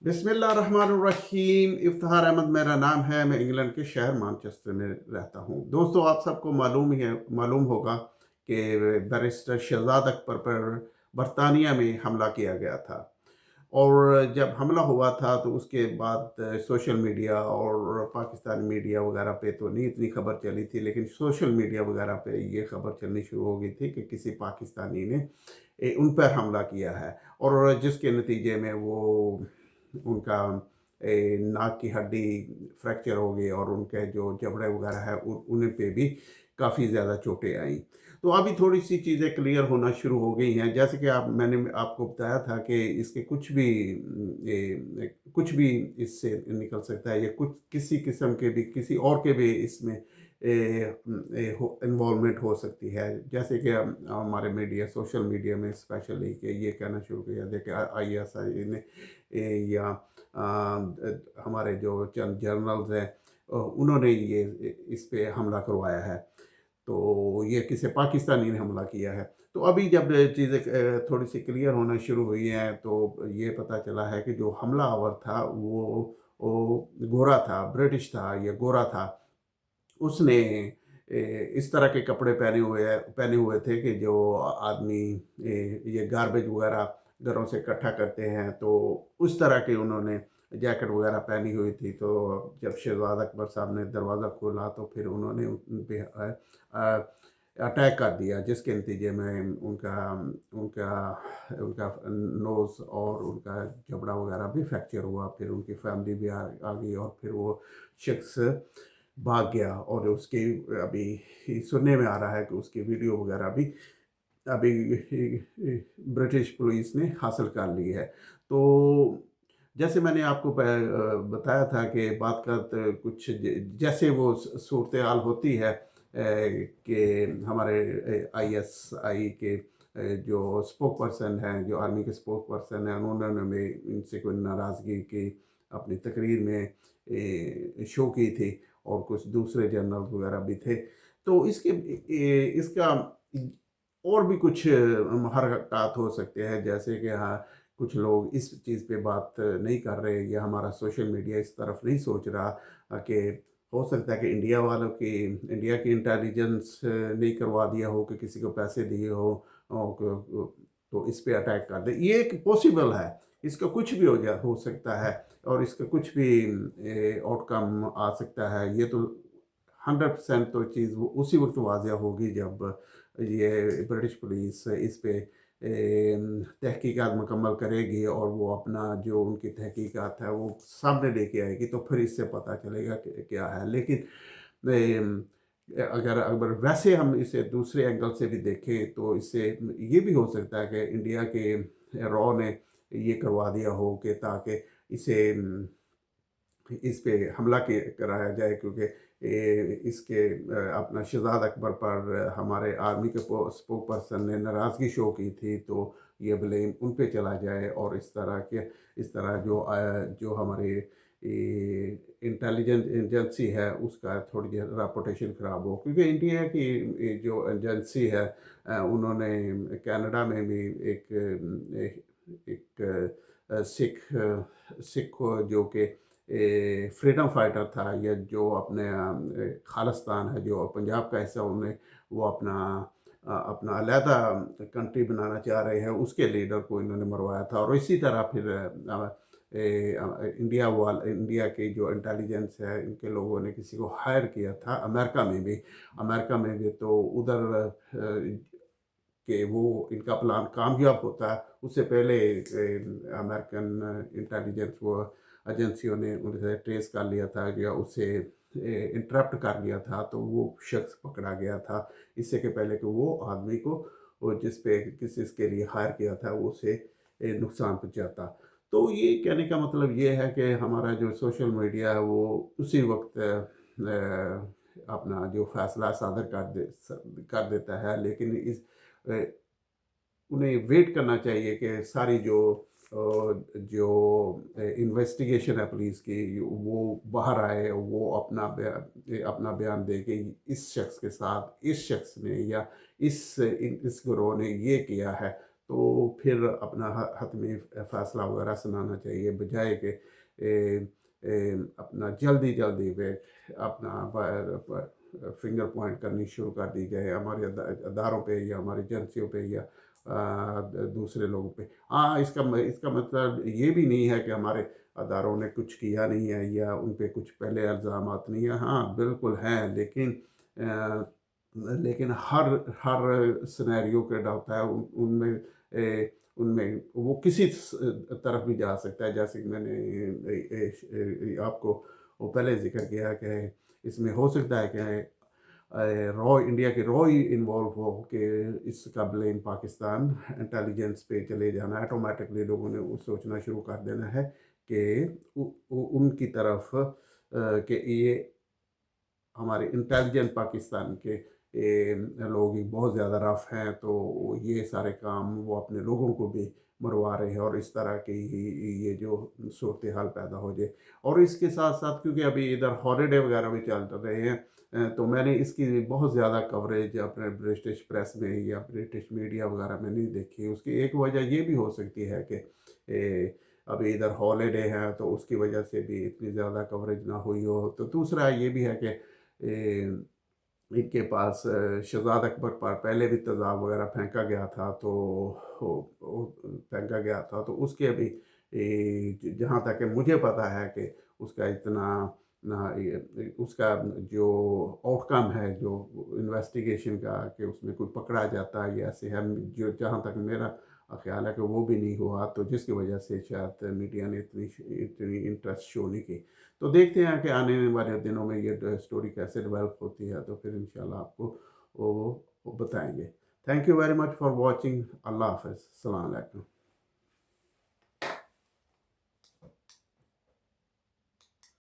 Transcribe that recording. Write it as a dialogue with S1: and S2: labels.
S1: बिस्मिल्लाहिर्रहमानिर्रहीम। इफ्तिखार अहमद मेरा नाम है। मैं इंग्लैंड के शहर मैनचेस्टर में रहता हूँ। दोस्तों, आप सबको मालूम होगा कि बैरिस्टर शहजाद अकबर पर बरतानिया में हमला किया गया था। और जब हमला हुआ था तो उसके बाद सोशल मीडिया और पाकिस्तानी मीडिया वगैरह पे तो नहीं इतनी खबर चली थी, लेकिन सोशल मीडिया वगैरह पे ये खबर चलनी शुरू हो गई थी कि किसी पाकिस्तानी ने उन पर हमला किया है, और जिसके नतीजे में वो उनका नाक की हड्डी फ्रैक्चर हो गई और उनके जो जबड़े वगैरह है उन पे भी काफ़ी ज़्यादा चोटें आई। तो अभी थोड़ी सी चीज़ें क्लियर होना शुरू हो गई हैं, जैसे कि मैंने आपको बताया था कि इसके कुछ भी इससे निकल सकता है, या कुछ किसी किस्म के भी किसी और के भी इसमें इन्वॉल्वमेंट हो सकती है। जैसे कि हमारे मीडिया सोशल मीडिया में स्पेशली कि ये कहना शुरू किया देखिए ISI ने या हमारे जो चंद जर्नल्स हैं उन्होंने ये इस पे हमला करवाया है, तो ये किसी पाकिस्तानी ने हमला किया है। तो अभी जब चीज़ें थोड़ी सी क्लियर होना शुरू हुई हैं तो ये पता चला है कि जो हमलावर था वो गोरा था, ब्रिटिश था, या गोरा था। उसने इस तरह के कपड़े पहने हुए थे कि जो आदमी ये गार्बेज वगैरह घरों से इकट्ठा करते हैं, तो उस तरह के उन्होंने जैकेट वगैरह पहनी हुई थी। तो जब शहजाद अकबर साहब ने दरवाज़ा खोला तो फिर उन्होंने उन पे अटैक कर दिया, जिसके नतीजे में उनका उनका उनका नोज़ और उनका जबड़ा वगैरह भी फ्रैक्चर हुआ। फिर उनकी फैमिली भी आ गई और फिर वो शख्स भाग गया, और उसकी अभी सुनने में आ रहा है कि उसकी वीडियो वगैरह भी अभी ब्रिटिश पुलिस ने हासिल कर ली है। तो जैसे मैंने आपको बताया था कि बात करते कुछ जैसे वो सूरत हाल होती है कि हमारे ISI के जो स्पोक पर्सन हैं, जो आर्मी के स्पोक पर्सन हैं, उन्होंने भी इनसे कोई नाराज़गी की अपनी तकरीर में शो की थी, और कुछ दूसरे जर्नल वगैरह भी थे। तो इसका और भी कुछ हरकत हो सकते हैं, जैसे कि हाँ, कुछ लोग इस चीज़ पे बात नहीं कर रहे, या हमारा सोशल मीडिया इस तरफ नहीं सोच रहा कि हो सकता है कि इंडिया की इंटेलिजेंस ने करवा दिया हो, कि किसी को पैसे दिए हो तो इस पे अटैक कर दे। ये एक पॉसिबल है, इसका कुछ भी हो सकता है, और इसका कुछ भी आउटकम आ सकता है। ये तो 100% तो चीज़ उसी वक्त वाज़ह होगी जब ये ब्रिटिश पुलिस इस पे तहकीकात मुकम्मल करेगी, और वो अपना जो उनकी तहकीकात है वो सामने लेके आएगी, तो फिर इससे पता चलेगा कि क्या है। लेकिन अगर अगर वैसे हम इसे दूसरे एंगल से भी देखें तो इससे ये भी हो सकता है कि इंडिया के रॉ ने ये करवा दिया हो कि ताकि इसे इस पे हमला कराया जाए, क्योंकि इसके अपना शहजाद अकबर पर हमारे आर्मी के स्पोक पर्सन ने नाराज़गी शो की थी, तो ये ब्लेम उन पे चला जाए, और इस तरह जो हमारी इंटेलिजेंस एजेंसी है उसका थोड़ी रेपुटेशन ख़राब हो, क्योंकि इंडिया की जो एजेंसी है उन्होंने कनाडा में भी एक सिख जो कि फ्रीडम फाइटर था, या जो अपने खालिस्तान है जो पंजाब का हिस्सा, उन्हें वो अपना अलहदा कंट्री बनाना चाह रहे हैं, उसके लीडर को इन्होंने मरवाया था। और इसी तरह फिर इंडिया की जो इंटेलिजेंस है, इनके लोगों ने किसी को हायर किया था अमेरिका में भी तो उधर कि वो इनका प्लान कामयाब होता है, उससे पहले अमेरिकन इंटेलिजेंस वो एजेंसियों ने उनसे ट्रेस कर लिया था, या उसे इंटरप्ट कर लिया था, तो वो शख्स पकड़ा गया था, इससे के पहले कि वो आदमी को वो जिस पे किसी लिए हायर किया था वो उसे नुकसान पहुंचाता। तो ये कहने का मतलब ये है कि हमारा जो सोशल मीडिया है वो उसी वक्त अपना जो फैसला सादर कर देता है, लेकिन अ, उन्हें वेट करना चाहिए कि सारी जो इन्वेस्टिगेशन है पुलिस की वो बाहर आए, वो अपना बयान दे कि इस शख्स के साथ इस शख्स ने या इस गिरोह ने ये किया है, تو پھر اپنا حتمی فیصلہ وغیرہ سنانا چاہیے، بجائے کہ اپنا جلدی جلدی پہ اپنا فنگر پوائنٹ کرنی شروع کر دی جائے ہمارے اداروں پہ یا ہماری ایجنسیوں پہ یا دوسرے لوگوں پہ۔ ہاں، اس کا مطلب یہ بھی نہیں ہے کہ ہمارے اداروں نے کچھ کیا نہیں ہے یا ان پہ کچھ پہلے الزامات نہیں ہیں، ہاں بالکل ہیں، لیکن ہر سینیریو کے ہوتا ہے، ان میں وہ کسی طرف بھی جا سکتا ہے، جیسے کہ میں نے آپ کو وہ پہلے ذکر کیا کہ اس میں ہو سکتا ہے کہ انڈیا کی ہی انوالو ہو کہ اس کا بلیم پاکستان انٹیلیجنس پہ چلے جانا، آٹومیٹکلی لوگوں نے سوچنا شروع کر دینا ہے کہ ان کی طرف کہ یہ ہمارے انٹیلیجنٹ پاکستان کے لوگ ہی بہت زیادہ رف ہیں، تو یہ سارے کام وہ اپنے لوگوں کو بھی مروا رہے ہیں، اور اس طرح کی یہ جو صورتحال پیدا ہو جائے۔ اور اس کے ساتھ ساتھ کیونکہ ابھی ادھر ہالیڈے وغیرہ بھی چل رہے ہیں، تو میں نے اس کی بہت زیادہ کوریج اپنے برٹش پریس میں یا برٹش میڈیا وغیرہ میں نہیں دیکھی۔ اس کی ایک وجہ یہ بھی ہو سکتی ہے کہ ابھی ادھر ہالیڈے ہیں تو اس کی وجہ سے بھی اتنی زیادہ کوریج نہ ہوئی ہو۔ تو دوسرا یہ بھی ہے کہ ان کے پاس شہزاد اکبر پر پہلے بھی تیزاب وغیرہ پھینکا گیا تھا، تو اس کے بھی جہاں تک کہ مجھے پتا ہے کہ اس کا اس کا جو آؤٹ کم ہے جو انویسٹیگیشن کا، کہ اس میں کوئی پکڑا جاتا ہے یا ایسے ہے، جہاں تک میرا خیال ہے کہ وہ بھی نہیں ہوا، تو جس کی وجہ سے شاید میڈیا نے اتنی انٹرسٹ شو نہیں کی۔ تو دیکھتے ہیں کہ آنے والے دنوں میں یہ سٹوری کیسے ڈیولپ ہوتی ہے، تو پھر انشاءاللہ آپ کو وہ بتائیں گے۔ Thank you very much for watching. Allah حافظ، السلام علیکم۔